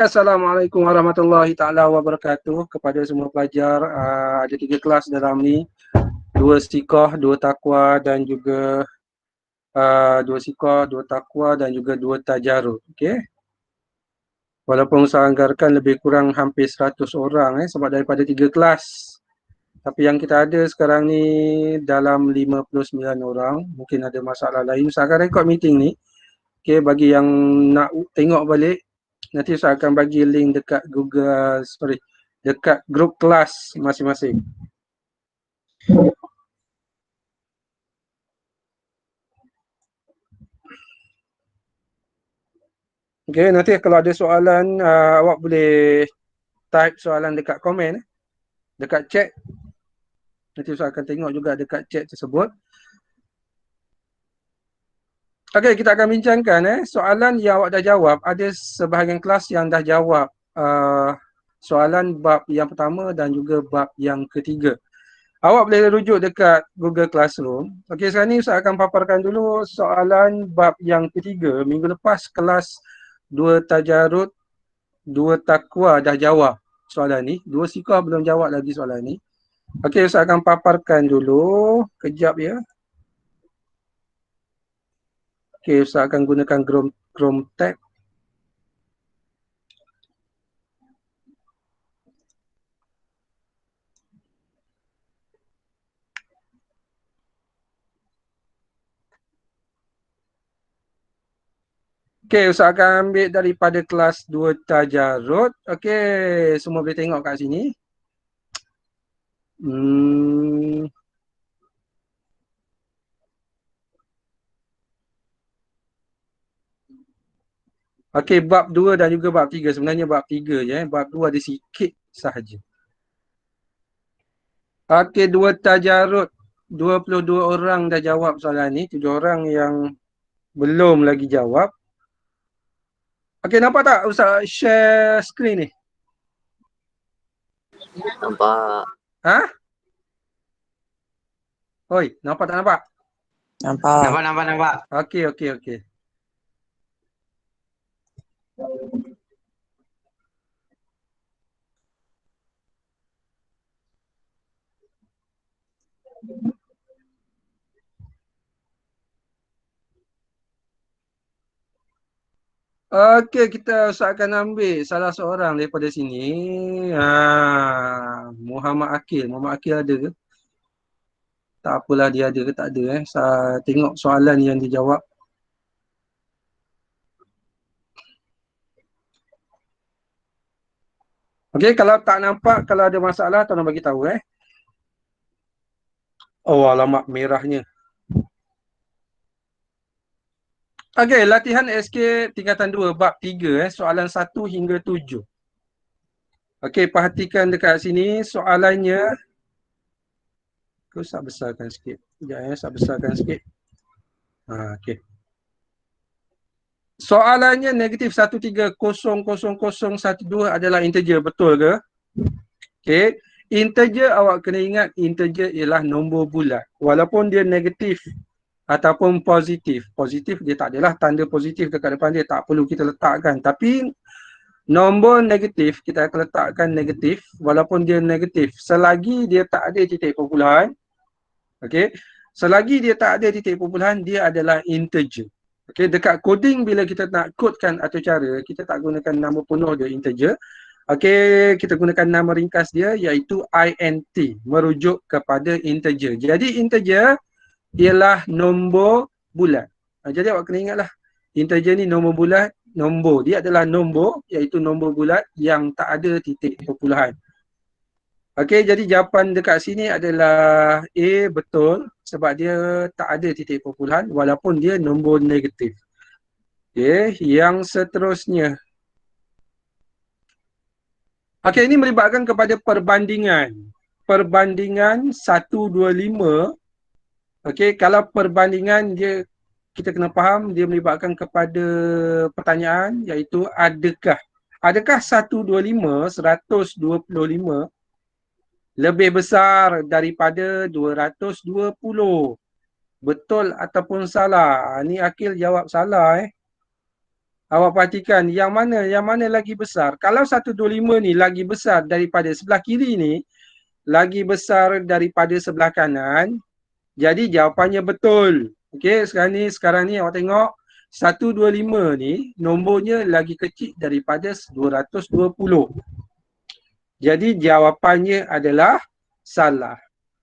Assalamualaikum warahmatullahi taala wabarakatuh kepada semua pelajar. Ada 3 kelas dalam ni. 2 istiqah, 2 takwa dan juga 2 istiqah, 2 takwa dan juga 2 tajarud. Okey. Walaupun usaha anggarkan lebih kurang hampir 100 orang sebab daripada 3 kelas. Tapi yang kita ada sekarang ni dalam 59 orang. Mungkin ada masalah lain. Usahakan rekod meeting ni. Okey, bagi yang nak tengok balik, nanti saya akan bagi link dekat dekat grup kelas masing-masing. Okey, nanti kalau ada soalan, awak boleh type soalan dekat komen, dekat chat. Nanti saya akan tengok juga dekat chat tersebut. Okey, kita akan bincangkan soalan yang awak dah jawab. Ada sebahagian kelas yang dah jawab soalan bab yang pertama dan juga bab yang ketiga. Awak boleh rujuk dekat Google Classroom. Okey, sekarang ni saya akan paparkan dulu soalan bab yang ketiga. Minggu lepas kelas 2 tajarud, 2 takwa dah jawab soalan ni. 2 sikah belum jawab lagi soalan ni. Okey, saya akan paparkan dulu. Kejap ya. Okey, saya akan gunakan Chrome tab. Okey, Ustaz akan ambil daripada kelas 2 tajarud. Okey, semua boleh tengok kat sini. Okey, bab 2 dan juga bab 3. Sebenarnya bab 3 je. Bab 2 ada sikit sahaja. Okey, 2 tajarud. 22 orang dah jawab soalan ni. 7 orang yang belum lagi jawab. Okey, nampak tak Ustaz share screen ni? Nampak. Ha? Oi, nampak tak nampak? Nampak. Okey. Okey, kita akan ambil salah seorang daripada sini. Muhammad Akil. Muhammad Akil ada ke? Tak apalah dia ada ke tak ada Saya tengok soalan yang dijawab. Okey, kalau tak nampak, kalau ada masalah tolong bagi tahu Oh, alamak merahnya. Okey, latihan SK tingkatan 2 bab 3 soalan 1 hingga 7. Okey, perhatikan dekat sini soalannya. Aku saya besarkan sikit. Sekejap saya besarkan sikit. Okey. Soalannya negatif 13000012 adalah integer, betul ke? Okey. Integer awak kena ingat integer ialah nombor bulat. Walaupun dia negatif ataupun positif. Positif dia tak adalah tanda positif dekat depan dia, tak perlu kita letakkan. Tapi nombor negatif kita akan letakkan negatif walaupun dia negatif. Selagi dia tak ada titik perpuluhan. Okey. Selagi dia tak ada titik perpuluhan, dia adalah integer. Okey, dekat coding bila kita nak codekan atau cara, kita tak gunakan nama penuh dia integer. Okey, kita gunakan nama ringkas dia iaitu int, merujuk kepada integer. Jadi integer ialah nombor bulat. Jadi awak kena ingatlah, integer ni nombor bulat, nombor dia adalah nombor iaitu nombor bulat yang tak ada titik perpuluhan. Okey, jadi jawapan dekat sini adalah A, betul, sebab dia tak ada titik perpuluhan walaupun dia nombor negatif. Okey, yang seterusnya. Okey, ini melibatkan kepada perbandingan. Perbandingan 125. Okey, kalau perbandingan dia kita kena faham dia melibatkan kepada pertanyaan iaitu adakah 125 lebih besar daripada 220? Betul ataupun salah? Ni Akil jawab salah Awak perhatikan yang mana lagi besar. Kalau 125 ni lagi besar daripada sebelah kiri ni, lagi besar daripada sebelah kanan, jadi jawapannya betul. Okey, sekarang ni awak tengok 125 ni nombornya lagi kecil daripada 220. Jadi jawapannya adalah salah.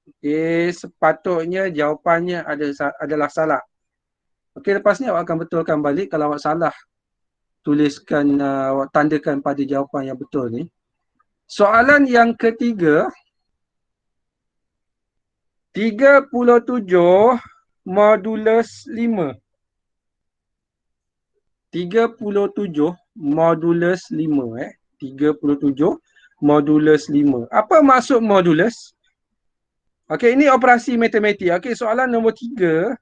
Okey, sepatutnya jawapannya adalah salah. Okey, lepas ni awak akan betulkan balik kalau awak salah. Tuliskan, awak tandakan pada jawapan yang betul ni. Soalan yang ketiga, 37 modulus 5. 37 modulus 5 37 modulus 5. Apa maksud modulus? Okey, ini operasi matematik. Okey, soalan nombor 3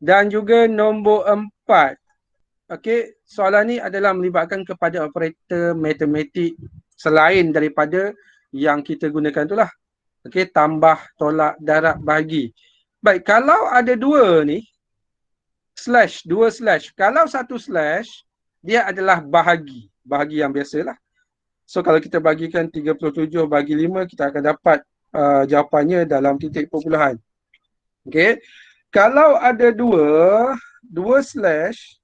dan juga nombor 4. Okey, soalan ni adalah melibatkan kepada operator matematik selain daripada yang kita gunakan itulah. Okey, tambah, tolak, darab, bahagi. Baik, kalau ada dua ni, dua slash. Kalau satu slash, dia adalah bahagi. Bahagi yang biasalah. So, kalau kita bagikan 37 bagi 5, kita akan dapat jawapannya dalam titik perpuluhan. Okey. Kalau ada dua slash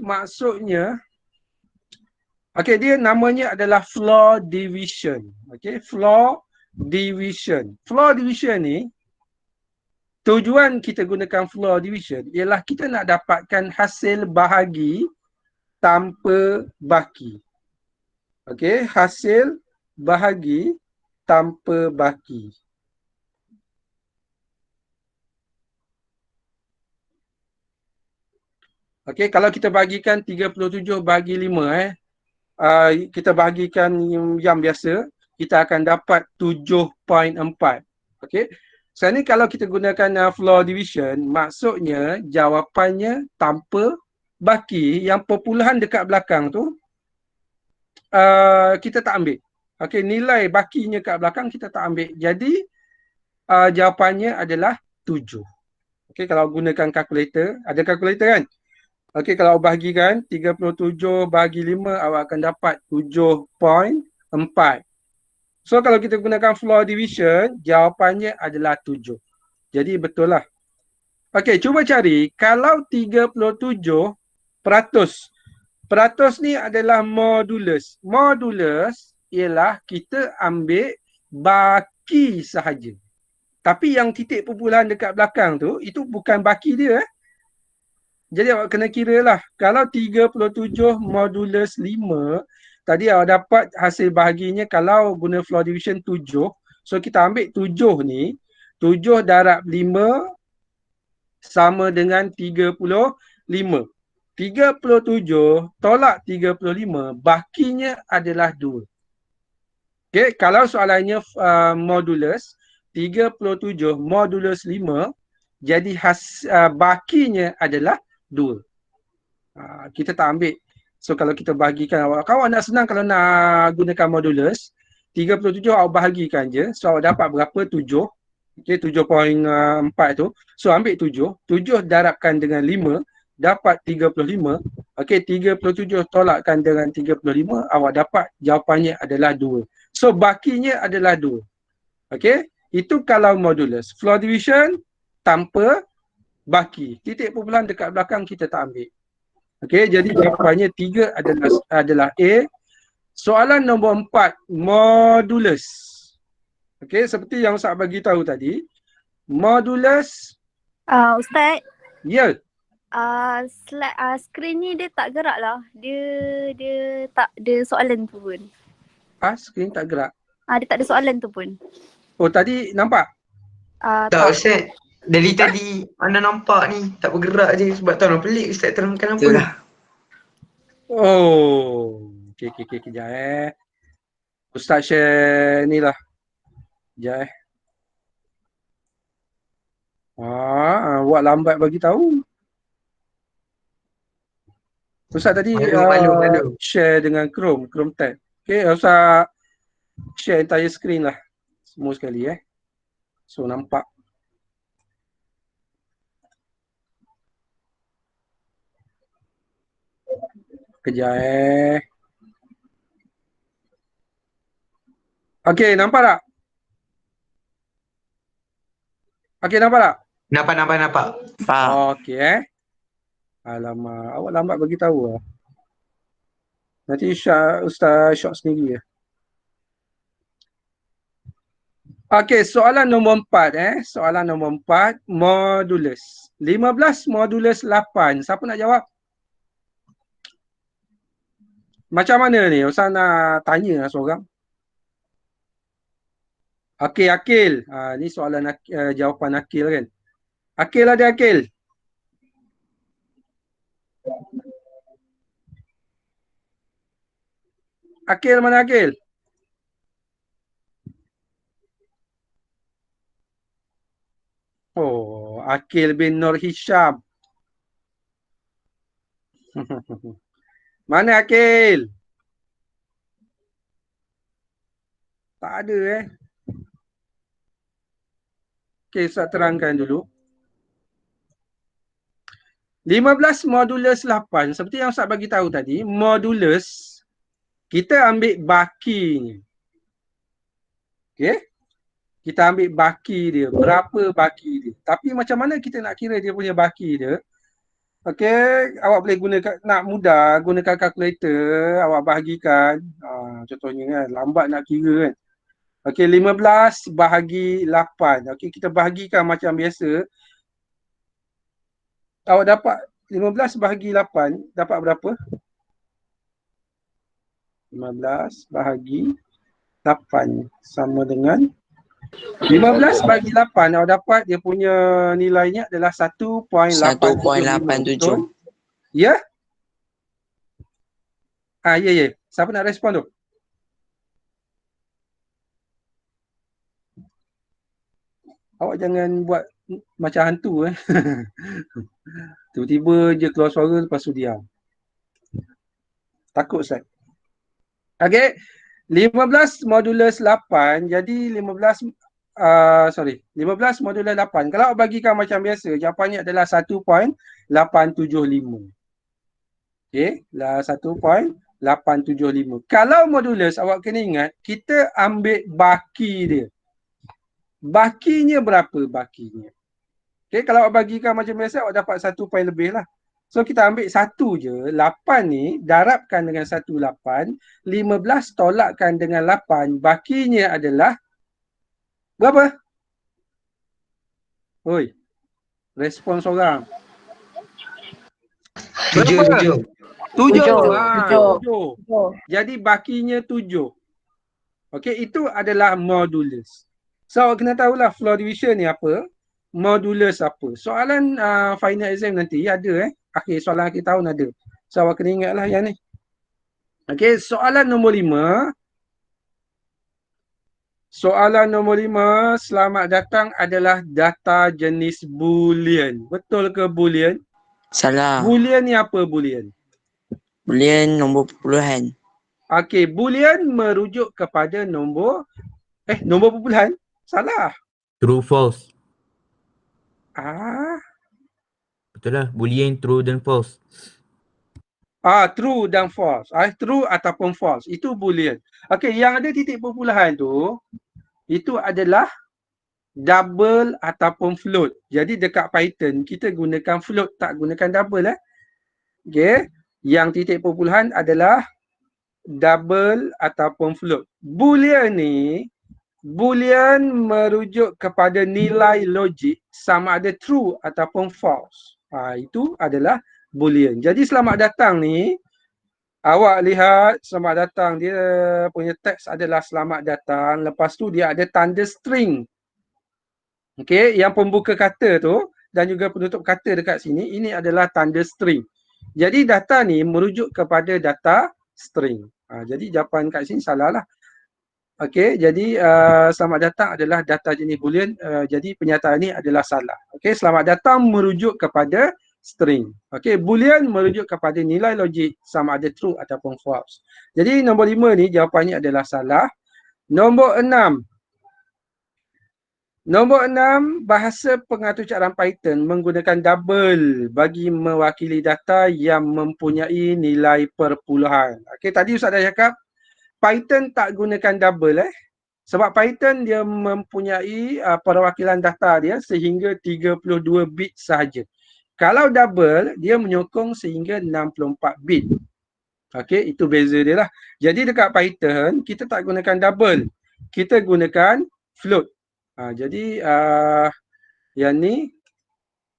maksudnya, okey, dia namanya adalah floor division. Okey, floor division. Floor division ni, tujuan kita gunakan floor division ialah kita nak dapatkan hasil bahagi tanpa baki. Okey, hasil bahagi tanpa baki. Okey, kalau kita bagikan 37 bagi 5 kita bagikan yang biasa, kita akan dapat 7.4. Okey. Sekarang ni kalau kita gunakan floor division, maksudnya jawapannya tanpa baki, yang perpuluhan dekat belakang tu kita tak ambil. Okey, nilai bakinya kat belakang kita tak ambil. Jadi jawapannya adalah 7. Okey, kalau gunakan kalkulator, ada kalkulator kan? Okey, kalau bahagikan 37 bagi 5, awak akan dapat 7.4. So, kalau kita gunakan floor division, jawapannya adalah 7. Jadi, betul lah. Okey, cuba cari. Kalau 37 peratus. Peratus ni adalah modulus. Modulus ialah kita ambil baki sahaja. Tapi yang titik perpuluhan dekat belakang tu, itu bukan baki dia. Jadi awak kena kira lah. Kalau 37 modulus 5, tadi awak dapat hasil bahaginya kalau guna floor division 7. So kita ambil 7 ni, 7 darab 5 sama dengan 35. 37 tolak 35, bakinya adalah 2. Okay, kalau soalannya modulus, 37 modulus 5, jadi bakinya adalah 2. Kita tak ambil. So kalau kita bahagikan, awak nak senang kalau nak gunakan modulus, 37 awak bahagikan je. So awak dapat berapa? 7. Okay, 7.4 tu. So ambil 7. 7 darabkan dengan 5, dapat 35. Okay, 37 tolakkan dengan 35, awak dapat jawapannya adalah 2. So bakinya adalah 2. Okay, itu kalau modulus. Floor division tanpa baki. Titik perpuluhan dekat belakang kita tak ambil. Okey, jadi jawapannya 3 adalah A. Soalan nombor 4, modulus. Okey, seperti yang Ustaz bagi tahu tadi, modulus. Ustaz. Ya. Skrin ni dia tak gerak lah. Dia tak ada soalan tu pun. Skrin tak gerak. Dia tak ada soalan tu pun. Oh, tadi nampak? Tak Ustaz. Dari tadi mana nampak ni tak bergerak je sebab tahu pelik Ustaz terangkan apa. Itulah. Oh. Okey, kejap Ustaz share ni lah. Kejap buat lambat bagi tahu. Ustaz tadi malu. Share dengan Chrome tab. Okey, Ustaz share entire screen lah. Semua sekali So nampak. Kejap Okey, nampak tak? Okey, nampak tak? Nampak. Faham. Okey Alamak, awak lambat bagi tahu lah. Nanti Ustaz Syok sendiri ya. Okey, soalan nombor 4 Soalan nombor 4, modulus. 15 modulus 8. Siapa nak jawab? Macam mana ni? Ustaz nak tanya seorang. Okey, Akil. Ni soalan jawapan Akil kan. Akil ada Akil? Akil mana Akil? Oh, Akil bin Nur Hisham. Mana Akil? Tak ada Okey, Ustaz terangkan dulu. 15 modulus 8, seperti yang Ustaz bagi tahu tadi, modulus kita ambil bakinya. Okey? Kita ambil baki dia, berapa baki dia. Tapi macam mana kita nak kira dia punya baki dia? Okey, awak boleh gunakan, nak mudah gunakan kalkulator, awak bahagikan. Contohnya kan, lambat nak kira kan. Okey, 15 bahagi 8. Okey, kita bahagikan macam biasa. Awak dapat 15 bahagi 8, dapat berapa? 15 bahagi 8 sama dengan 15 bahagi 8, awak dapat dia punya nilainya adalah 1.875. 1.87. Ya? Ya. Siapa nak respon tu? Awak jangan buat macam hantu Tiba-tiba je keluar suara lepas tu diam. Takut Ustaz. Okey. 15 modulus 8, jadi 15 modulus 8. Kalau awak bagikan macam biasa, jawapannya adalah 1.875. Okey, lah 1.875. Kalau modulus, awak kena ingat, kita ambil baki dia. Bakinya berapa bakinya? Okey, kalau awak bagikan macam biasa, awak dapat 1 point lebih lah. So kita ambil 1 je, 8 ni darabkan dengan 1, 8, 15 tolakkan dengan 8, bakinya adalah berapa? Oi, respon seorang. 7. 7. Tujuh. Jadi bakinya 7. Okey, itu adalah modulus. So awak kena tahulah flow division ni apa, modulus apa. Soalan final exam nanti ada akhir soalan akhir tahun ada. So awak kena ingatlah yang ni. Okey, soalan nombor 5. Soalan nombor 5, selamat datang adalah data jenis boolean. Betul ke boolean? Salah. Boolean ni apa boolean? Boolean nombor perpuluhan. Okey, boolean merujuk kepada nombor perpuluhan. Salah. True, false. Betul lah. Boolean true dan false. True dan false. True ataupun false. Itu boolean. Okey, yang ada titik perpuluhan tu, itu adalah double ataupun float. Jadi dekat Python, kita gunakan float, tak gunakan double Okey, yang titik perpuluhan adalah double ataupun float. Boolean ni, boolean merujuk kepada nilai logik sama ada true ataupun false. Itu adalah boolean. Jadi selamat datang ni, awak lihat selamat datang, dia punya teks adalah selamat datang. Lepas tu dia ada tanda string. Okey, yang pembuka kata tu dan juga penutup kata dekat sini, ini adalah tanda string. Jadi data ni merujuk kepada data string. Jadi jawapan kat sini salah lah. Okey, jadi selamat datang adalah data jenis boolean. Jadi pernyataan ni adalah salah. Okey, selamat datang merujuk kepada string. Okey, boolean merujuk kepada nilai logik sama ada true ataupun false. Jadi nombor 5 ni jawapannya adalah salah. Nombor 6. Nombor 6, bahasa pengatur cabaran Python menggunakan double bagi mewakili data yang mempunyai nilai perpuluhan. Okey, tadi Ustaz dah cakap Python tak gunakan double sebab Python dia mempunyai perwakilan data dia sehingga 32 bit sahaja. Kalau double dia menyokong sehingga 64 bit. Okey, itu beza dia lah. Jadi dekat Python kita tak gunakan double. Kita gunakan float. Jadi yang ni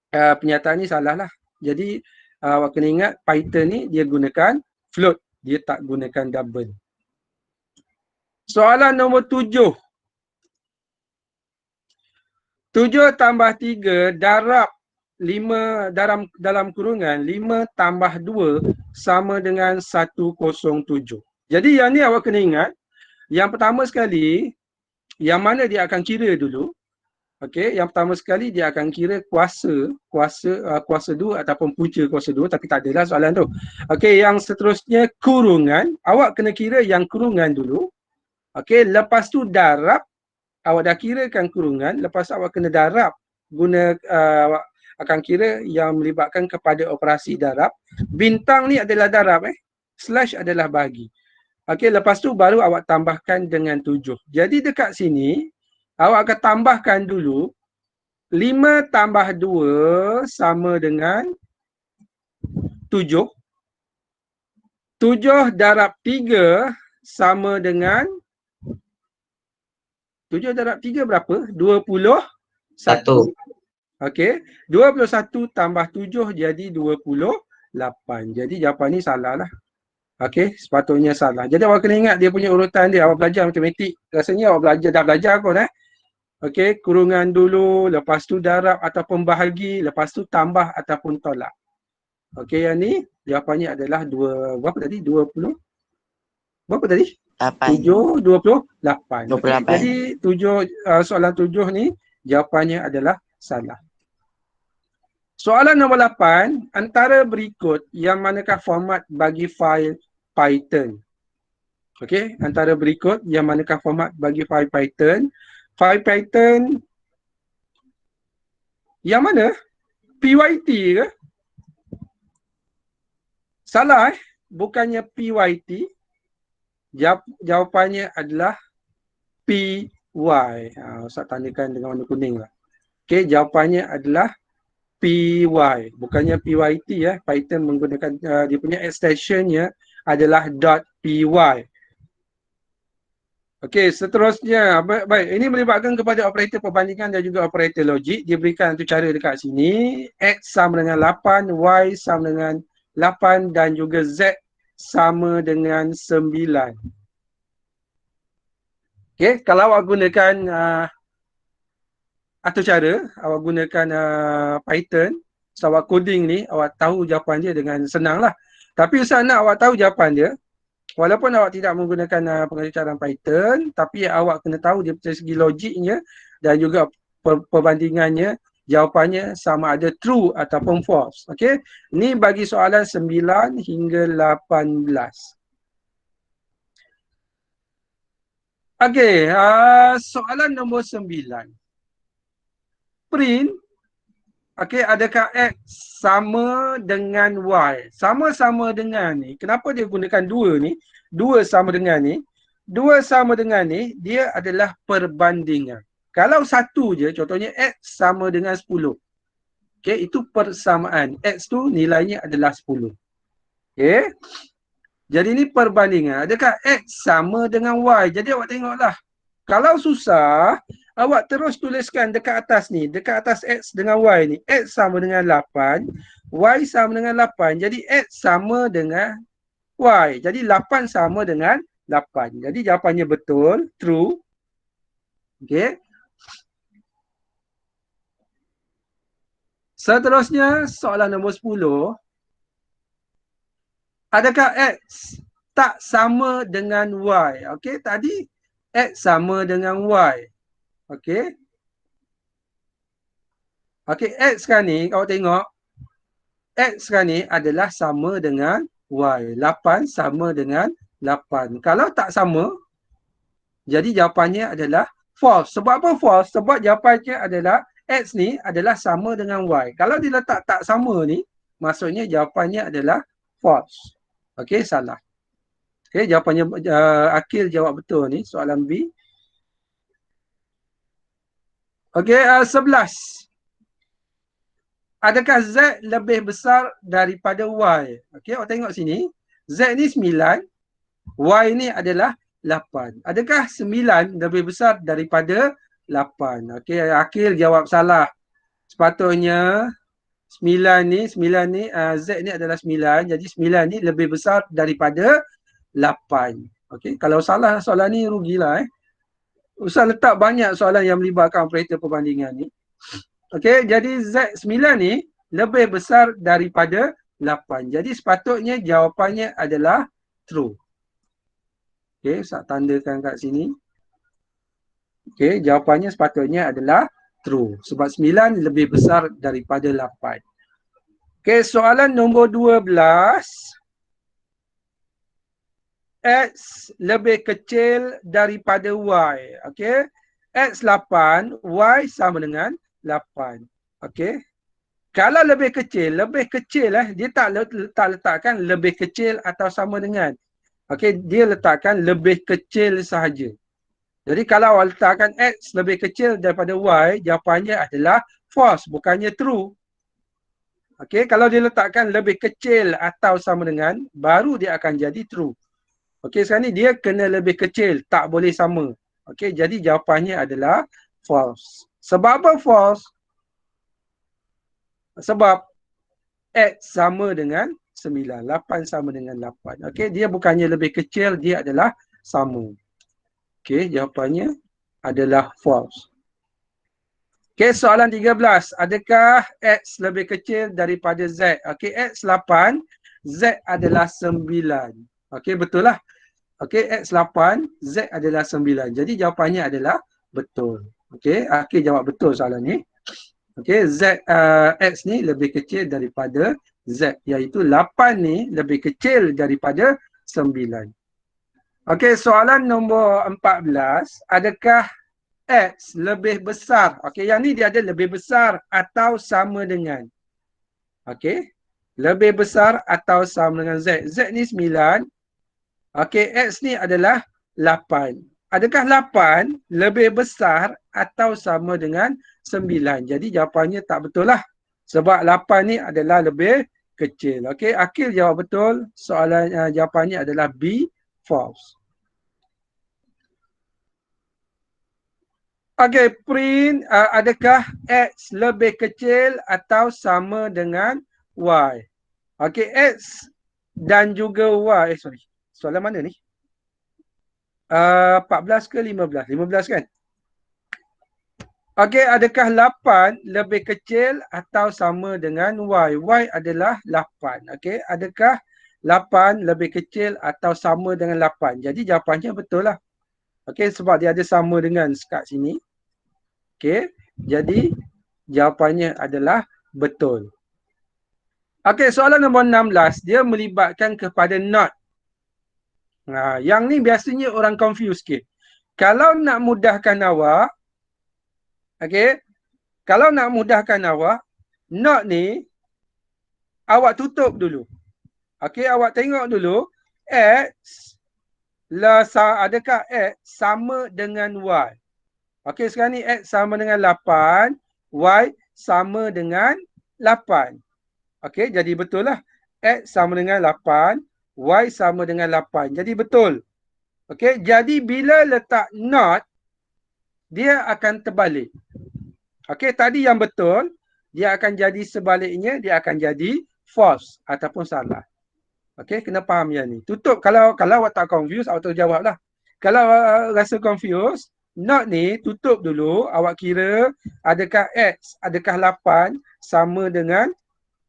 pernyataan ni salah lah. Jadi awak kena ingat Python ni dia gunakan float. Dia tak gunakan double. Soalan nombor 7. 7 tambah 3 darab 5 dalam kurungan 5 tambah 2 sama dengan 107. Jadi yang ni awak kena ingat. Yang pertama sekali, yang mana dia akan kira dulu. Okey, yang pertama sekali dia akan kira kuasa 2 ataupun punca kuasa 2, tapi tak adalah soalan tu. Okey, yang seterusnya kurungan, awak kena kira yang kurungan dulu. Okey, lepas tu darab, awak dah kirakan kurungan, lepas tu awak kena darab awak akan kira yang melibatkan kepada operasi darab. Bintang ni adalah darab slash adalah bahagi. Okey, lepas tu baru awak tambahkan dengan 7. Jadi dekat sini, awak akan tambahkan dulu 5 tambah 2 sama dengan 7. 7 darab 3 sama dengan 7 darab 3 berapa? 21. Okey, 21 tambah 7 jadi 28. Jadi jawapan ni salah lah. Okey, sepatutnya salah. Jadi awak kena ingat dia punya urutan dia. Awak belajar matematik. Rasanya awak dah belajar kot Okey, kurungan dulu, lepas tu darab ataupun bahagi, lepas tu tambah ataupun tolak. Okey, yang ni jawapannya adalah berapa tadi? 20. Berapa tadi? 8. 7, 28. 28. Okay, jadi soalan 7 ni jawapannya adalah salah. Soalan nombor 8, antara berikut yang manakah format bagi fail Python? Okey, antara berikut yang manakah format bagi fail Python? Fail Python yang mana? PYT ke? Salah bukannya PYT. Jawapannya adalah PY. Ustaz tandakan dengan warna kuning lah. Okey, jawapannya adalah PY, bukannya PYT Python menggunakan dia punya extensionnya adalah .py. Okey, seterusnya baik, ini melibatkan kepada operator perbandingan dan juga operator logik. Dia berikan satu cara dekat sini, X sama dengan 8, Y sama dengan 8 dan juga Z sama dengan 9. Okey, kalau awak gunakan atau cara awak gunakan Python, so awak coding ni, awak tahu jawapan dia dengan senang lah. Tapi Ustaz nak awak tahu jawapan dia, walaupun awak tidak menggunakan pengajaran Python, tapi awak kena tahu dia dari segi logiknya dan juga perbandingannya, jawapannya sama ada true ataupun false. Okey, ni bagi soalan 9 hingga 18. Okey, soalan nombor 9. Print, okey, adakah X sama dengan Y? Sama-sama dengan ni, kenapa dia gunakan 2 ni? 2 sama dengan ni. 2 sama dengan ni, dia adalah perbandingan. Kalau 1 je, contohnya X sama dengan 10. Okey, itu persamaan. X tu nilainya adalah 10. Okey. Jadi ni perbandingan. Adakah X sama dengan Y? Jadi awak tengoklah. Kalau susah, awak terus tuliskan dekat atas ni. Dekat atas X dengan Y ni. X sama dengan 8. Y sama dengan 8. Jadi X sama dengan Y. Jadi 8 sama dengan 8. Jadi jawapannya betul. True. Okey. Seterusnya, soalan nombor 10. Adakah X tak sama dengan Y? Okey, tadi X sama dengan Y. Okey. Okey, X sekarang ni, awak tengok. X sekarang ni adalah sama dengan Y. 8 sama dengan 8. Kalau tak sama, jadi jawapannya adalah false. Sebab apa false? Sebab jawapannya adalah X ni adalah sama dengan Y. Kalau dia letak tak sama ni, maksudnya jawapannya adalah false. Okey, salah. Okey, jawapannya Akil jawab betul ni, soalan B. Okey, 11. Adakah Z lebih besar daripada Y? Okey, awak tengok sini. Z ni 9, Y ni adalah 8. Adakah 9 lebih besar daripada 8? Okey, Akil jawab salah. Sepatutnya 9 ni Z ni adalah 9. Jadi 9 ni lebih besar daripada 8. Okey, kalau salah soalan ni rugilah Ustaz letak banyak soalan yang melibatkan operator perbandingan ni. Okey, jadi Z9 ni lebih besar daripada 8. Jadi sepatutnya jawapannya adalah true. Okey, Ustaz tandakan kat sini. Okey, jawapannya sepatutnya adalah true. Sebab 9 lebih besar daripada 8. Okey, soalan nombor 12. X lebih kecil daripada Y. Okey. X 8, Y sama dengan 8. Okey. Kalau lebih kecil dia tak letakkan lebih kecil atau sama dengan. Okey, dia letakkan lebih kecil sahaja. Jadi kalau awak letakkan X lebih kecil daripada Y, jawapannya adalah false, bukannya true. Okey, kalau dia letakkan lebih kecil atau sama dengan, baru dia akan jadi true. Okey, sekarang ni dia kena lebih kecil, tak boleh sama. Okey, jadi jawapannya adalah false. Sebab apa false? Sebab X sama dengan 9, 8 sama dengan 8. Okey, dia bukannya lebih kecil, dia adalah sama. Okey, jawapannya adalah false. Okey, soalan 13. Adakah X lebih kecil daripada Z? Okey, X 8, Z adalah 9. Okey, betul lah. Okey, X 8, Z adalah 9. Jadi jawapannya adalah betul. Okey, Akil jawab betul soalan ni. Okey, X ni lebih kecil daripada Z, iaitu 8 ni lebih kecil daripada 9. Okey, soalan nombor 14. Adakah X lebih besar? Okey, yang ni dia ada lebih besar atau sama dengan. Okey, lebih besar atau sama dengan Z. Z ni 9. Okey, X ni adalah 8. Adakah 8 lebih besar atau sama dengan 9? Jadi jawapannya tak betul lah. Sebab 8 ni adalah lebih kecil. Okey, Akil jawab betul. Soalan jawapannya adalah B, false. Okey, print adakah X lebih kecil atau sama dengan Y? Okey, X dan juga Y. Soalan mana ni? 14 ke 15? 15 kan? Okey, adakah 8 lebih kecil atau sama dengan Y? Y adalah 8. Okey, adakah 8 lebih kecil atau sama dengan 8? Jadi jawapannya betul lah. Okey, sebab dia ada sama dengan kat sini. Okey, jadi jawapannya adalah betul. Okey, soalan nombor 16. Dia melibatkan kepada not. Yang ni biasanya orang confuse sikit. Kalau nak mudahkan awak, okey, kalau nak mudahkan awak, not ni awak tutup dulu. Okey, awak tengok dulu X adakah X sama dengan Y? Okey, sekarang ni X sama dengan 8, Y sama dengan 8. Okey, jadi betul lah. X sama dengan 8, Y sama dengan 8. Jadi betul. Okey, jadi bila letak not, dia akan terbalik. Okey, tadi yang betul, dia akan jadi sebaliknya, dia akan jadi false ataupun salah. Okey, kena faham yang ni. Tutup, kalau awak tak confused, awak terus jawab lah. Kalau rasa confused, not ni tutup dulu, awak kira adakah X, adakah 8 sama dengan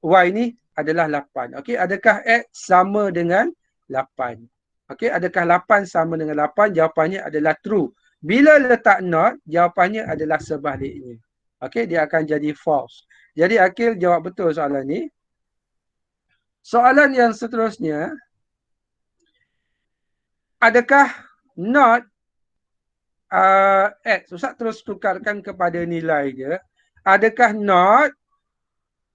Y ni adalah 8. Okey, adakah X sama dengan 8? Okey, adakah 8 sama dengan 8? Jawapannya adalah true. Bila letak not, jawapannya adalah sebaliknya. Okey, dia akan jadi false. Jadi Akil jawab betul soalan ni. Soalan yang seterusnya, adakah not X. Ustaz terus tukarkan kepada nilai dia. Adakah not,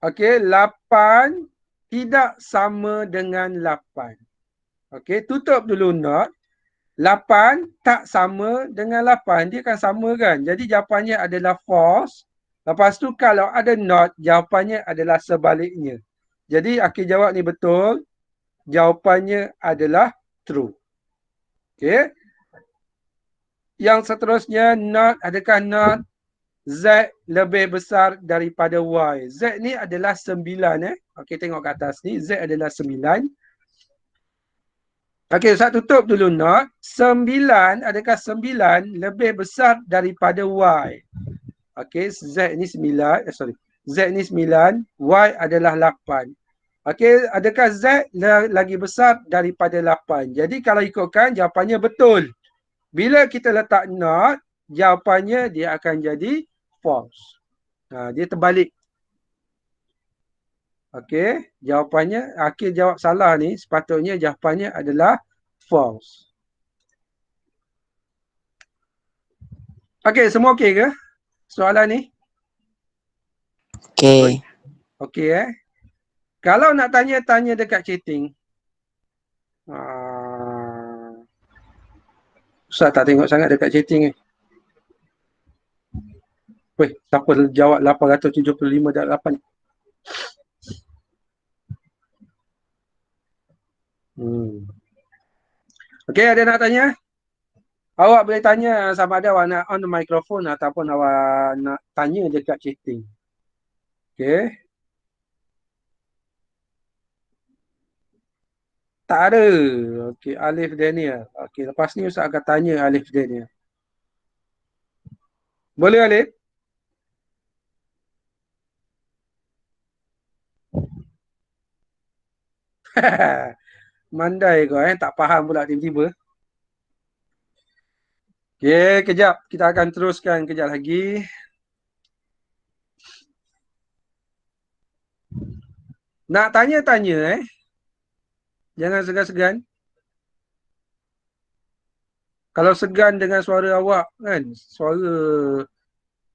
okey, 8 tidak sama dengan 8? Okey, tutup dulu not. 8 tak sama dengan 8. Dia kan sama kan? Jadi jawapannya adalah false. Lepas tu kalau ada not, jawapannya adalah sebaliknya. Jadi akhir jawab ni betul. Jawapannya adalah true. Okey. Yang seterusnya, not, adakah not Z lebih besar daripada Y? Z ni adalah 9. Okey, tengok kat atas ni. Z adalah 9. Okey, Ustaz tutup dulu not. 9, adakah 9 lebih besar daripada Y? Okey, Z ni 9. Z ni 9. Y adalah 8. Okey, adakah Z lagi besar daripada 8? Jadi kalau ikutkan, jawapannya betul. Bila kita letak not, jawapannya dia akan jadi false. Dia terbalik. Okey, jawapannya, akhir jawab salah ni, sepatutnya jawapannya adalah false. Okey, semua okey ke? Soalan ni? Okey. Okey Kalau nak tanya dekat chatting. Ustaz tak tengok sangat dekat chatting ni. Weh, siapa jawab 875 dan 8? Okey, ada nak tanya? Awak boleh tanya sama ada awak nak on the microphone ataupun awak nak tanya dekat chatting. Okey. Tak ada. Okey, Alif Daniel. Okey, lepas ni Ustaz akan tanya Alif Daniel. Boleh Alif? Mandai kau tak faham pula tiba-tiba. Okey, kejap. Kita akan teruskan kejap lagi. Nak tanya-tanya Jangan segan-segan. Kalau segan dengan suara awak kan,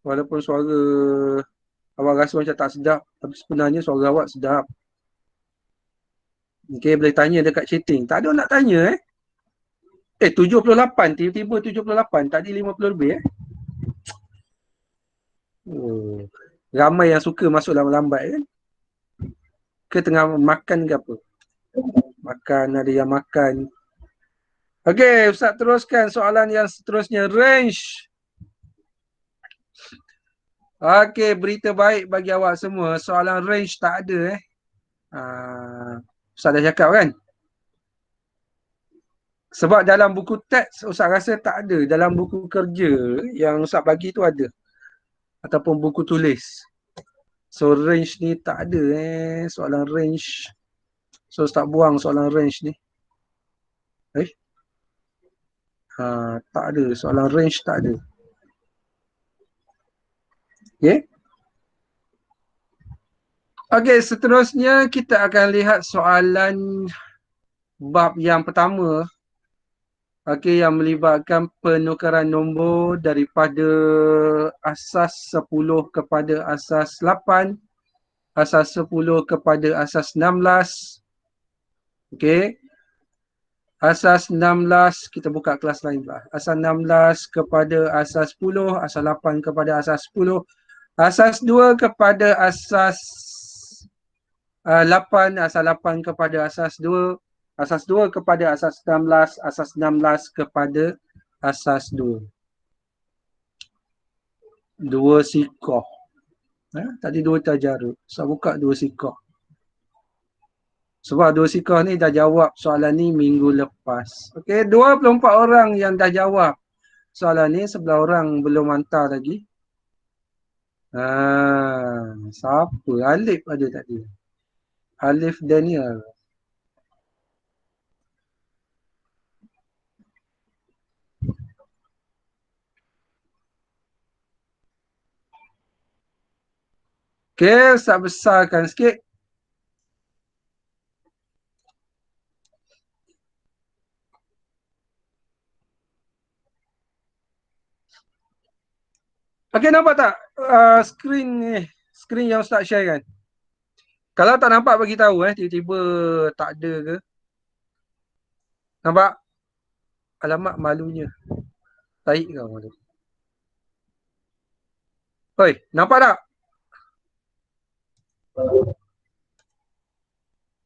walaupun suara awak rasa macam tak sedap, tapi sebenarnya suara awak sedap. Okey, boleh tanya dekat chatting. Tak ada nak tanya 78, tiba-tiba 78, tadi 50 lebih Ramai yang suka masuk lambat-lambat kan? Ke tengah makan ke apa? Makan, ada yang makan. Okey, Ustaz teruskan soalan yang seterusnya. Range. Okey, berita baik bagi awak semua. Soalan range tak ada Ustaz dah cakap kan? Sebab dalam buku teks Ustaz rasa tak ada. Dalam buku kerja yang Ustaz bagi tu ada. Ataupun buku tulis. So range ni tak ada soalan range. So Ustaz buang soalan range ni. Tak ada. Soalan range tak ada. Okay. Okey, seterusnya kita akan lihat soalan bab yang pertama. Okey, yang melibatkan penukaran nombor daripada asas 10 kepada asas 8, asas 10 kepada asas 16. Okey. Asas 16, kita buka kelas lain pula. Asas 16 kepada asas 10, asas 8 kepada asas 10, asas 2 kepada asas 8, asas 8 kepada asas 2, asas 2 kepada asas 16, asas 16 kepada asas 2. Dua sikoh. Tadi dua tajarud. Saya buka dua sikoh. Sebab dua sikoh ni dah jawab soalan ni minggu lepas. Okey, 24 orang yang dah jawab soalan ni, 11 orang belum hantar lagi. Siapa? Alif ada tadi. Alif Daniel. Okey, Ustaz besarkan sikit. Okey, nampak tak skrin ni? Skrin yang Ustaz share kan? Kalau tak nampak bagi tahu tiba-tiba tak ada ke. Nampak? Alamak malunya. Taik kau malu. Oi, nampak tak?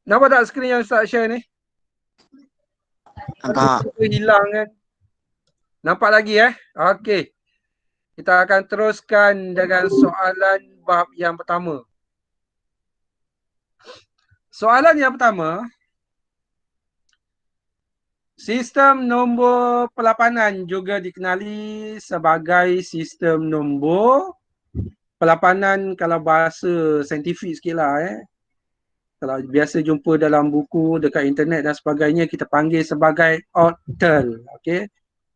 Nampak tak skrin yang Ustaz share ni? Nampak. Tiba-tiba hilang kan? Nampak lagi Okey. Kita akan teruskan dengan soalan bab yang pertama. Soalan yang pertama, sistem nombor pelapanan juga dikenali sebagai sistem nombor pelapanan kalau bahasa saintifik sikit lah Kalau biasa jumpa dalam buku, dekat internet dan sebagainya, kita panggil sebagai oktal. Okey.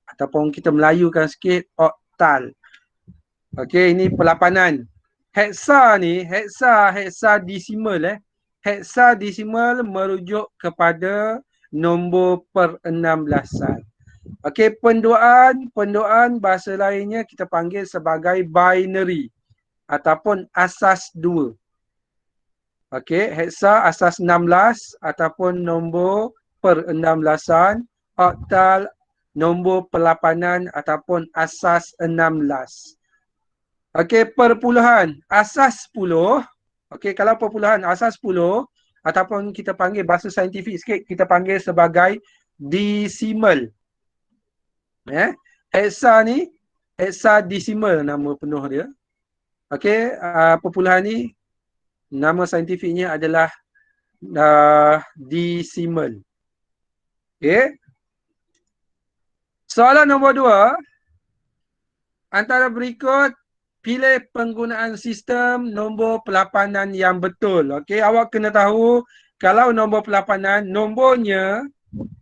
Ataupun kita melayukan sikit, oktal. Okey, ini pelapanan. Heksa ni, heksadesimal heksadesimal merujuk kepada nombor per-16an. Okey, penduaan bahasa lainnya kita panggil sebagai binary ataupun asas 2. Okey, heksa asas 16 ataupun nombor per-16an, oktal nombor pelapanan ataupun asas 16. Okey, perpuluhan asas 10. Okey, kalau perpuluhan asas 10 ataupun kita panggil bahasa saintifik sikit, kita panggil sebagai desimal. Heksa ni heksadesimal nama penuh dia. Okey, perpuluhan ni nama saintifiknya adalah desimal. Okey. Soalan nombor 2. Antara berikut, pilih penggunaan sistem nombor pelapanan yang betul. Okey, awak kena tahu kalau nombor pelapanan, nombornya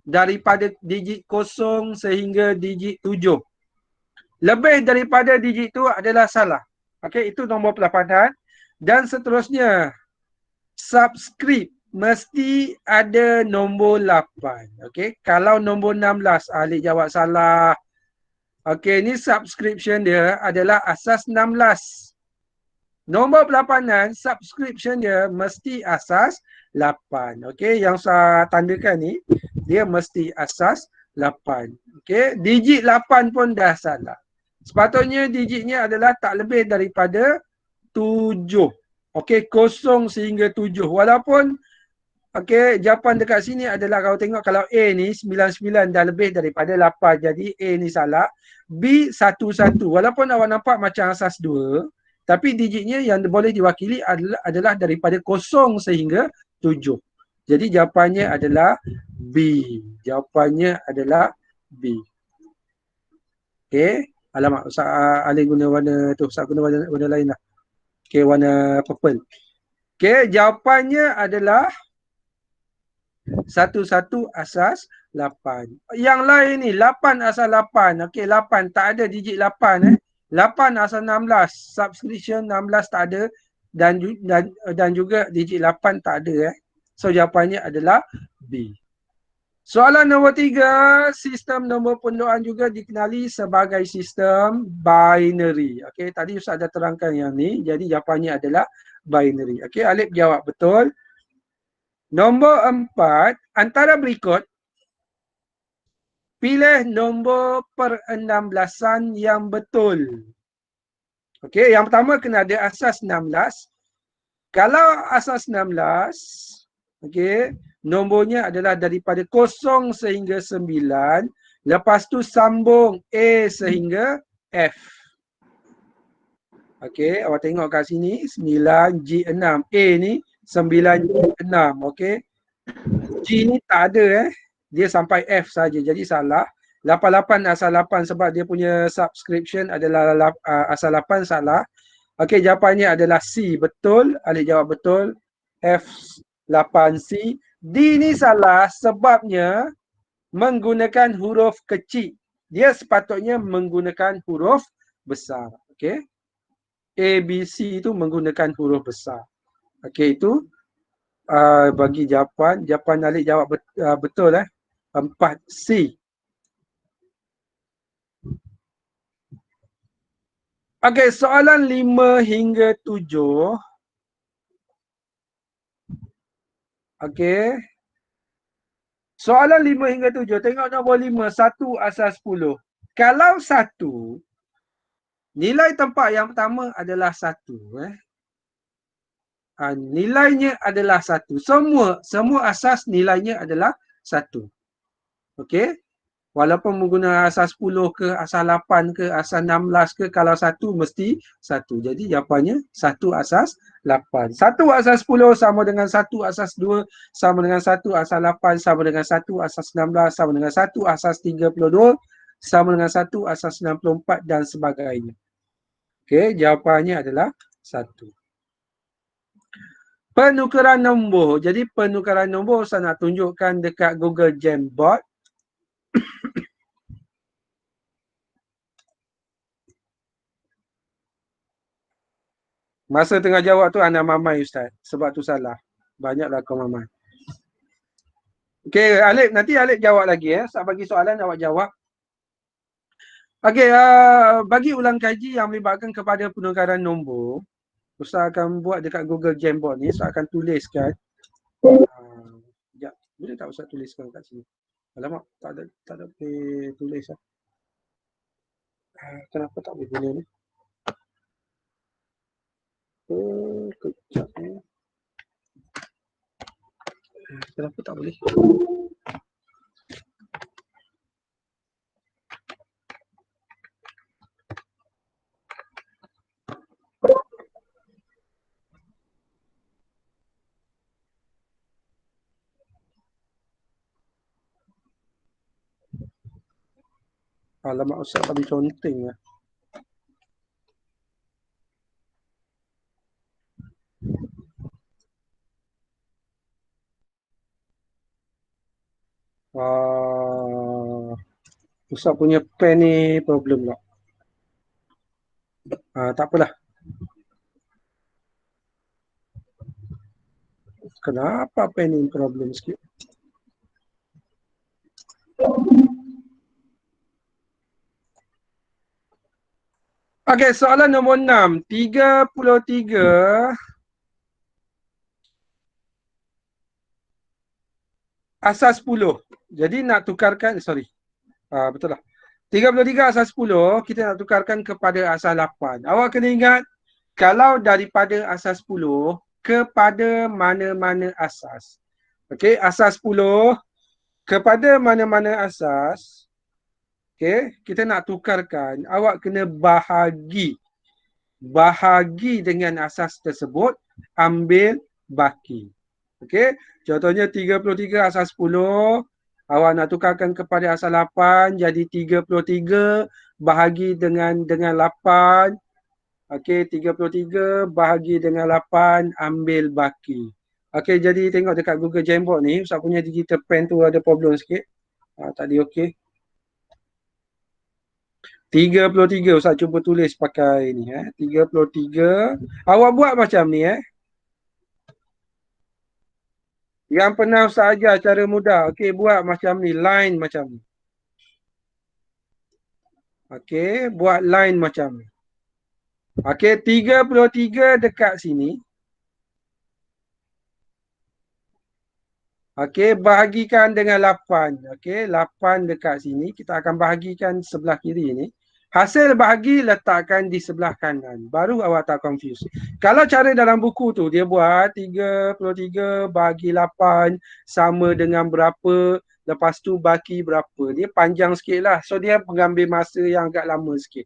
daripada digit 0 sehingga digit 7. Lebih daripada digit tu adalah salah. Okey, itu nombor pelapanan. Dan seterusnya, subscript mesti ada nombor 8. Okey, kalau nombor 16, Alik jawab salah. Okey, ni subscription dia adalah asas 16. Nombor pelapanan, subscription dia mesti asas 8. Okey, yang saya tandakan ni, dia mesti asas 8. Okey, digit 8 pun dah salah. Sepatutnya digitnya adalah tak lebih daripada 7. Okey, 0 sehingga 7. Walaupun okey, jawapan dekat sini adalah kalau tengok kalau A ni 99 dah lebih daripada 8. Jadi A ni salah. B 11. Walaupun awak nampak macam asas 2, tapi digitnya yang boleh diwakili adalah daripada 0 sehingga 7. Jadi jawapannya adalah B. Jawapannya adalah B. Okey. Alamak, Ustaz Ali guna warna tu. Ustaz guna warna lain lah. Okey, warna purple. Okey, jawapannya adalah 11 asas 8. Yang lain ni 8 asas 8. Okey, 8 tak ada digit 8 8 asas 16. Subscription 16 tak ada dan juga digit 8 tak ada So jawapannya adalah B. Soalan nombor 3, sistem nombor penduaan juga dikenali sebagai sistem binary. Okey, tadi Ustaz dah terangkan yang ni. Jadi jawapannya adalah binary. Okey, Alif jawab betul. Nombor 4, antara berikut, pilih nombor per-16an yang betul. Okey, yang pertama kena ada asas 16. Kalau asas 16, okey, nombornya adalah daripada 0 sehingga 9. Lepas tu sambung A sehingga F. Okey, awak tengok kat sini 9G6. A ni 9G6. Okey. G ni tak ada Dia sampai F saja. Jadi salah. 88 asal 8 sebab dia punya subscription adalah asal 8 salah. Okey, jawapannya adalah C. Betul. Alik jawab betul. F8C. D ni salah sebabnya menggunakan huruf kecil. Dia sepatutnya menggunakan huruf besar. Okey. A, B, C itu menggunakan huruf besar. Okey, itu bagi jawapan. Jawapan Alik jawab betul 4C. Okey, soalan 5 hingga 7. Okey. Soalan 5 hingga 7. Tengok nombor 5. 1 asas 10. Kalau 1, nilai tempat yang pertama adalah 1. Nilainya adalah 1. Semua asas nilainya adalah 1. Okey. Walaupun menggunakan asas 10 ke, asas 8 ke, asas 16 ke, kalau 1 mesti 1. Jadi jawapannya 1 asas 8. 1 asas 10 sama dengan 1 asas 2, sama dengan 1 asas 8, sama dengan 1 asas 16, sama dengan 1 asas 32, sama dengan 1 asas 64 dan sebagainya. Okey, jawapannya adalah 1. Penukaran nombor. Jadi penukaran nombor saya nak tunjukkan dekat Google Jamboard. Masa tengah jawab tu anda mamai Ustaz. Sebab tu salah. Banyaklah kau mamai. Okey, Alif, nanti Alif jawab lagi Saya bagi soalan awak jawab. Okey, bagi ulang kaji yang melibatkan kepada penukaran nombor, Ustaz akan buat dekat Google Jamboard ni, Ustaz akan tuliskan. Sekejap, boleh tak Ustaz tuliskan kat sini? Alamak, tak ada boleh tulis kenapa tak boleh guna ni? Kejap ni. Kenapa tak boleh? Alamak, Ustaz tak boleh conteng lah. Ustaz punya pen ni problem lah. Tak apalah. Kenapa pen ni problem sikit? Okey, soalan nombor 6. 33 asas 10. Jadi nak tukarkan, betul lah. 33 asas 10, kita nak tukarkan kepada asas 8. Awak kena ingat, kalau daripada asas 10 kepada mana-mana asas. Okey, asas 10 kepada mana-mana asas. Okey, kita nak tukarkan, awak kena bahagi. Bahagi dengan asas tersebut, ambil baki. Okey, contohnya 33 asas 10, awak nak tukarkan kepada asas 8, jadi 33 bahagi dengan 8. Okey, 33 bahagi dengan 8, ambil baki. Okey, jadi tengok dekat Google Jamboard ni, Ustaz punya digital pen tu ada problem sikit. Tadi okey. 33 Ustaz cuba tulis pakai ni 33. Awak buat macam ni Yang pernah Ustaz ajar cara mudah. Okey, buat macam ni, line macam ni. Okey, buat line macam ni. Okey, 33 dekat sini. Okey, bahagikan dengan 8. Okey, 8 dekat sini. Kita akan bahagikan sebelah kiri ni. Hasil bahagi letakkan di sebelah kanan. Baru awak tak confuse. Kalau cara dalam buku tu, dia buat 33 bahagi 8 sama dengan berapa. Lepas tu baki berapa. Dia panjang sikit lah. So dia mengambil masa yang agak lama sikit.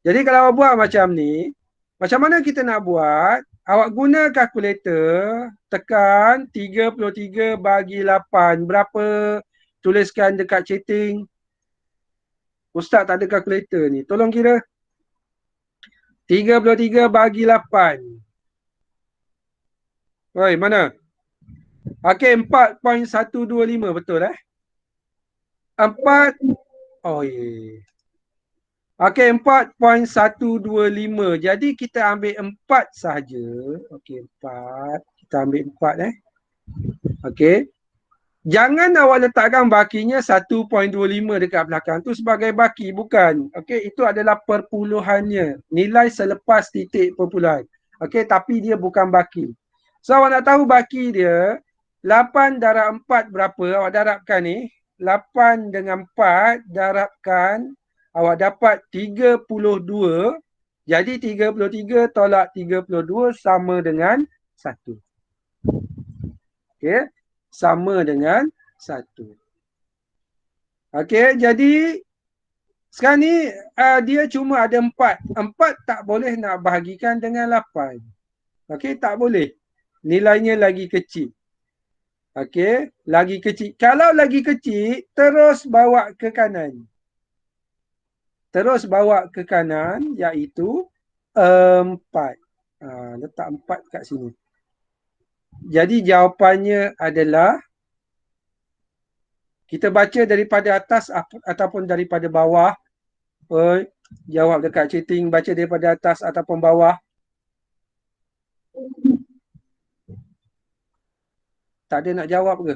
Jadi kalau awak buat macam ni, macam mana kita nak buat? Awak guna kalkulator, tekan 33 bahagi 8. Berapa? Tuliskan dekat chatting. Ustaz tak ada kalkulator ni. Tolong kira. 33 bahagi 8. Oi, mana? Okey, 4.125. Betul 4. Oh, yeah. Okey, 4.125. Jadi kita ambil 4 sahaja. Okey, 4. Kita ambil 4 Okey. Jangan awak letakkan bakinya 1.25 dekat belakang tu sebagai baki, bukan. Okey, itu adalah perpuluhannya. Nilai selepas titik perpuluhan. Okey, tapi dia bukan baki. So awak nak tahu baki dia 8 darab 4 berapa? Awak darabkan ni. 8 dengan 4 darabkan awak dapat 32. Jadi 33 tolak 32 sama dengan 1. Okey, sama dengan 1. Okey, jadi sekarang ni dia cuma ada 4. 4 tak boleh nak bahagikan dengan 8. Okey, tak boleh. Nilainya lagi kecil. Okey, lagi kecil. Kalau lagi kecil, terus bawa ke kanan. Terus bawa ke kanan iaitu 4. Letak 4 kat sini. Jadi jawapannya adalah kita baca daripada atas ataupun daripada bawah. Jawab dekat chatting, baca daripada atas ataupun bawah. Tak ada nak jawab ke?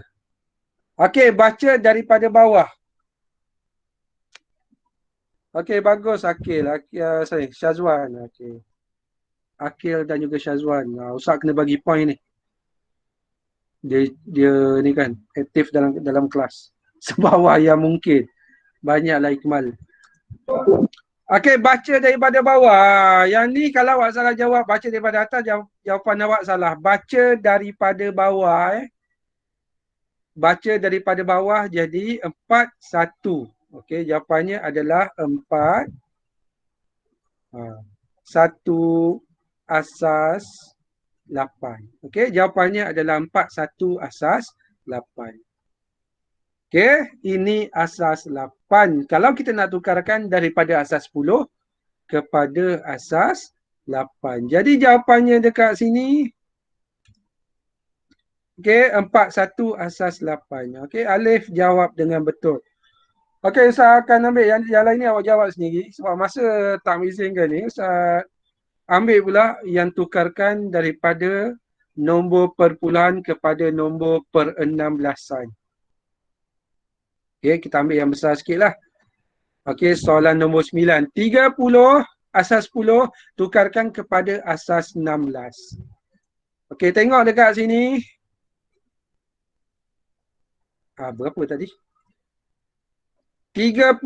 Okey, baca daripada bawah. Okey, bagus Akil. Syazwan. Okey. Akil dan juga Syazwan. Ustaz kena bagi point ni. Dia ni kan aktif dalam kelas. Sebawah yang mungkin. Banyaklah Ikmal. Okey, baca daripada bawah. Yang ni kalau awak salah jawab, baca daripada atas, jawapan awak salah. Baca daripada bawah. Baca daripada bawah jadi 4, 1. Okey, jawapannya adalah 4. 1 asas 8. Okey, jawapannya adalah 4, 1 asas 8. Okey, ini asas 8. Kalau kita nak tukarkan daripada asas 10 kepada asas 8. Jadi jawapannya dekat sini. Okey, 4, 1 asas 8. Okey, Alif jawab dengan betul. Okey, Ustaz akan ambil yang lain ni awak jawab sendiri. Sebab masa tak mengizinkan ni, Ustaz ambil pula yang tukarkan daripada nombor perpuluhan kepada nombor per-16an. Okey, kita ambil yang besar sikit lah. Okey, soalan nombor 9. 30 asas 10 tukarkan kepada asas 16. Okey, tengok dekat sini. Berapa tadi? 30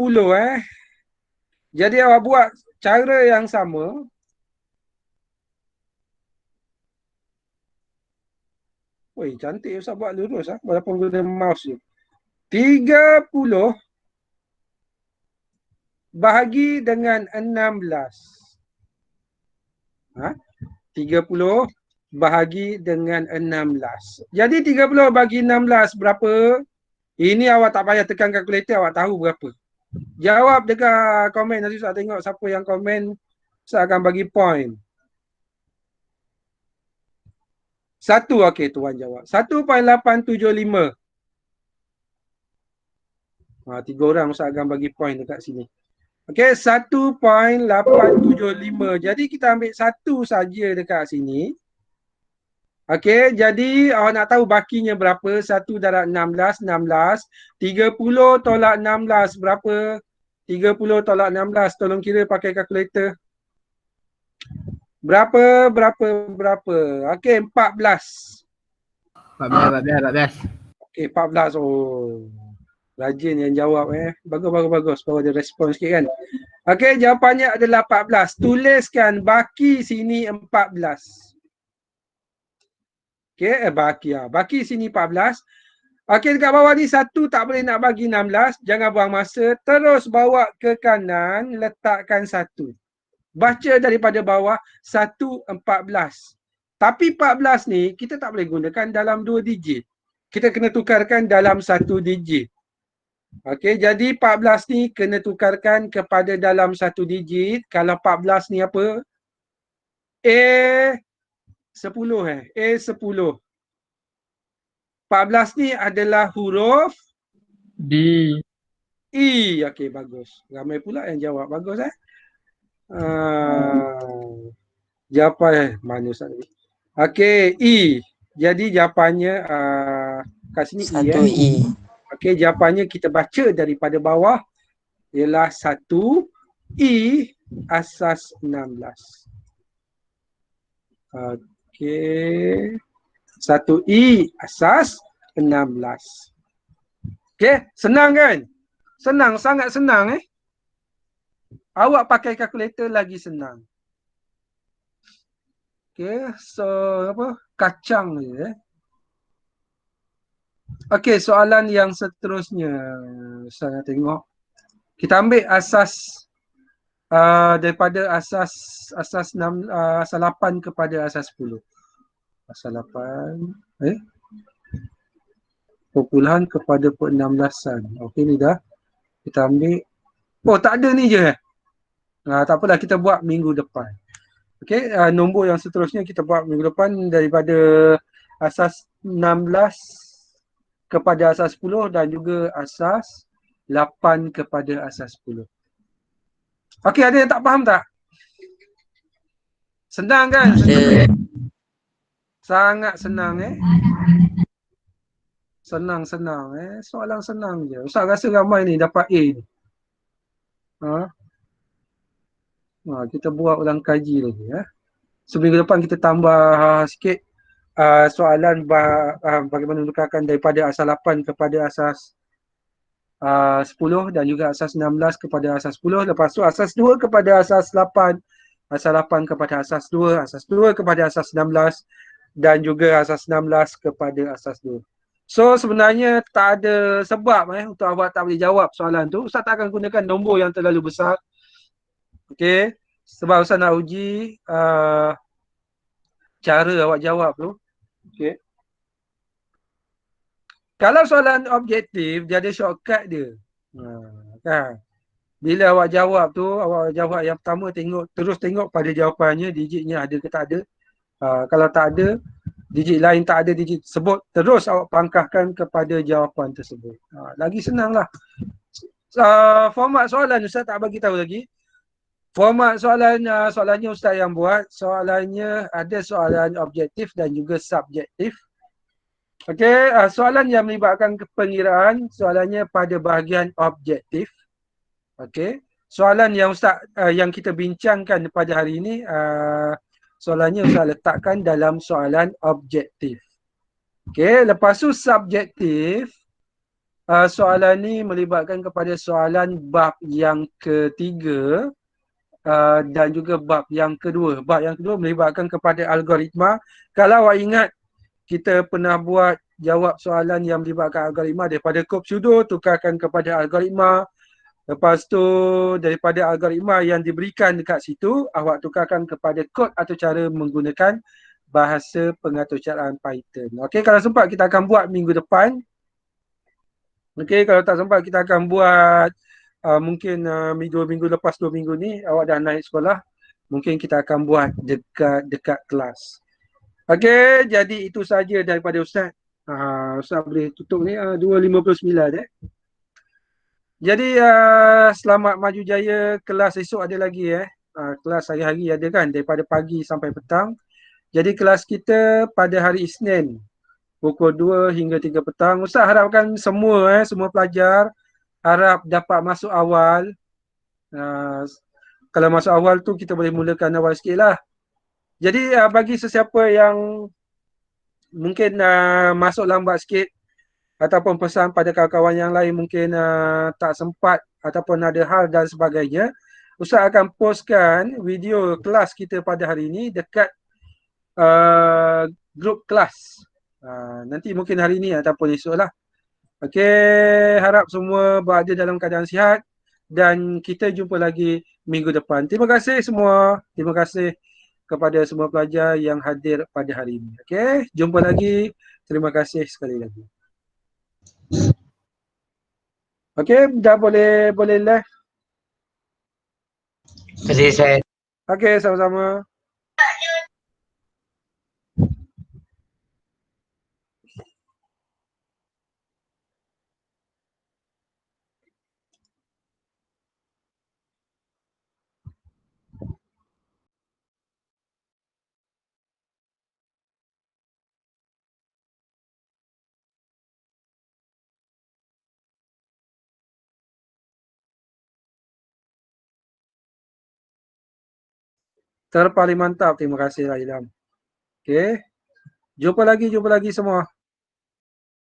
Jadi awak buat cara yang sama. Oi, cantik Ustaz buat lurus walaupun guna mouse je. 30 bahagi dengan 16. 30 bahagi dengan 16. Jadi 30 bagi 16 berapa? Ini awak tak payah tekan kalkulator, awak tahu berapa. Jawab dekat komen, nanti Ustaz tengok siapa yang komen, Ustaz akan bagi point. 1, okey, tuan jawab. 1.875. 3 orang Ustaz akan bagi point dekat sini. Okey, 1.875. Jadi kita ambil 1 saja dekat sini. Okey, jadi awak nak tahu bakinya berapa? 1 darab 16, 16. 30 tolak 16 berapa? 30 tolak 16, tolong kira pakai kalkulator. Berapa? Okey, 14. 14. Okey, 14. Oh, rajin yang jawab Bagus. Baru ada respon sikit kan. Okey, jawapannya adalah 14. Tuliskan baki sini 14. Okey, baki sini 14. Okey, dekat bawah ni 1 tak boleh nak bagi 16. Jangan buang masa. Terus bawa ke kanan, letakkan 1. Baca daripada bawah 1, 14. Tapi 14 ni kita tak boleh gunakan dalam 2 digit. Kita kena tukarkan dalam 1 digit. Okey, jadi 14 ni kena tukarkan kepada dalam 1 digit. Kalau 14 ni apa? A10 A10. 14 ni adalah huruf D. E. Okey, bagus. Ramai pula yang jawab. Bagus Jawapan mana Ustaz ni? Okey, E. Jadi jawapannya Kat sini E Satu E. Okey, jawapannya kita baca daripada bawah ialah 1 E asas 16. Okey. 1 E asas 16. Okey, senang kan? Senang, sangat senang Awak pakai kalkulator lagi senang. Okey, so apa? Kacang je Okey, soalan yang seterusnya. Saya tengok. Kita ambil asas daripada asas 8 kepada asas 10. Asas 8 perpuluhan kepada per-16an. Okey ni dah. Kita ambil. Oh, tak ada ni je. Tak apalah, kita buat minggu depan. Okey, nombor yang seterusnya kita buat minggu depan daripada asas 16 kepada asas 10 dan juga asas 8 kepada asas 10. Okey, ada yang tak faham tak? Senang kan? Ada. Sangat senang Senang-senang soalan senang je. Ustaz rasa ramai ni dapat A ni. Kita buat ulang kaji lagi Seminggu depan kita tambah sikit soalan bagaimana menukarkan daripada asas 8 kepada asas 10 dan juga asas 16 kepada asas 10. Lepas tu asas 2 kepada asas 8, asas 8 kepada asas 2, asas 2 kepada asas 16 dan juga asas 16 kepada asas 2. So sebenarnya tak ada sebab untuk awak tak boleh jawab soalan tu. Ustaz tak akan gunakan nombor yang terlalu besar. Okey, sebab Ustaz nak uji cara awak jawab tu. Okey. Kalau soalan objektif, dia ada shortcut dia. Kan? Bila awak jawab tu, awak jawab yang pertama terus tengok pada jawapannya, digitnya ada ke tak ada. Kalau tak ada, digit lain tak ada digit tersebut, terus awak pangkahkan kepada jawapan tersebut. Lagi senang lah. Format soalan Ustaz tak bagi tahu lagi. Format soalannya Ustaz yang buat. Soalannya ada soalan objektif dan juga subjektif. Okey, soalan yang melibatkan pengiraan, soalannya pada bahagian objektif. Okey. Soalan yang Ustaz yang kita bincangkan pada hari ini, soalannya Ustaz letakkan dalam soalan objektif. Okey, lepas tu subjektif, soalan ni melibatkan kepada soalan bab yang ketiga dan juga bab yang kedua. Bab yang kedua melibatkan kepada algoritma. Kalau awak ingat, kita pernah buat jawab soalan yang melibatkan algoritma daripada kod pseudo, tukarkan kepada algoritma. Lepas tu daripada algoritma yang diberikan dekat situ, awak tukarkan kepada kod atau cara menggunakan bahasa pengaturcaraan Python. Okey, kalau sempat kita akan buat minggu depan. Okey, kalau tak sempat kita akan buat mungkin 2 minggu lepas 2 minggu ni awak dah naik sekolah. Mungkin kita akan buat dekat kelas. Okey, jadi itu saja daripada Ustaz. Ustaz boleh tutup ni 2.59 Jadi selamat maju jaya. Kelas esok ada lagi kelas hari-hari ada kan, daripada pagi sampai petang. Jadi kelas kita pada hari Isnin pukul 2 hingga 3 petang. Ustaz harapkan semua semua pelajar harap dapat masuk awal. Kalau masuk awal tu kita boleh mulakan awal sikit lah. Jadi bagi sesiapa yang mungkin masuk lambat sikit ataupun pesan pada kawan-kawan yang lain mungkin tak sempat ataupun ada hal dan sebagainya, Ustaz akan postkan video kelas kita pada hari ini dekat grup kelas. Nanti mungkin hari ini ataupun esok lah. Okey, harap semua berada dalam keadaan sihat dan kita jumpa lagi minggu depan. Terima kasih semua. Terima kasih kepada semua pelajar yang hadir pada hari ini. Okey, jumpa lagi. Terima kasih sekali lagi. Okey, dah boleh live. Terima kasih Ustaz. Okey, sama-sama. Terpaling mantap. Terima kasih lah Ilham. Okay. Jumpa lagi semua.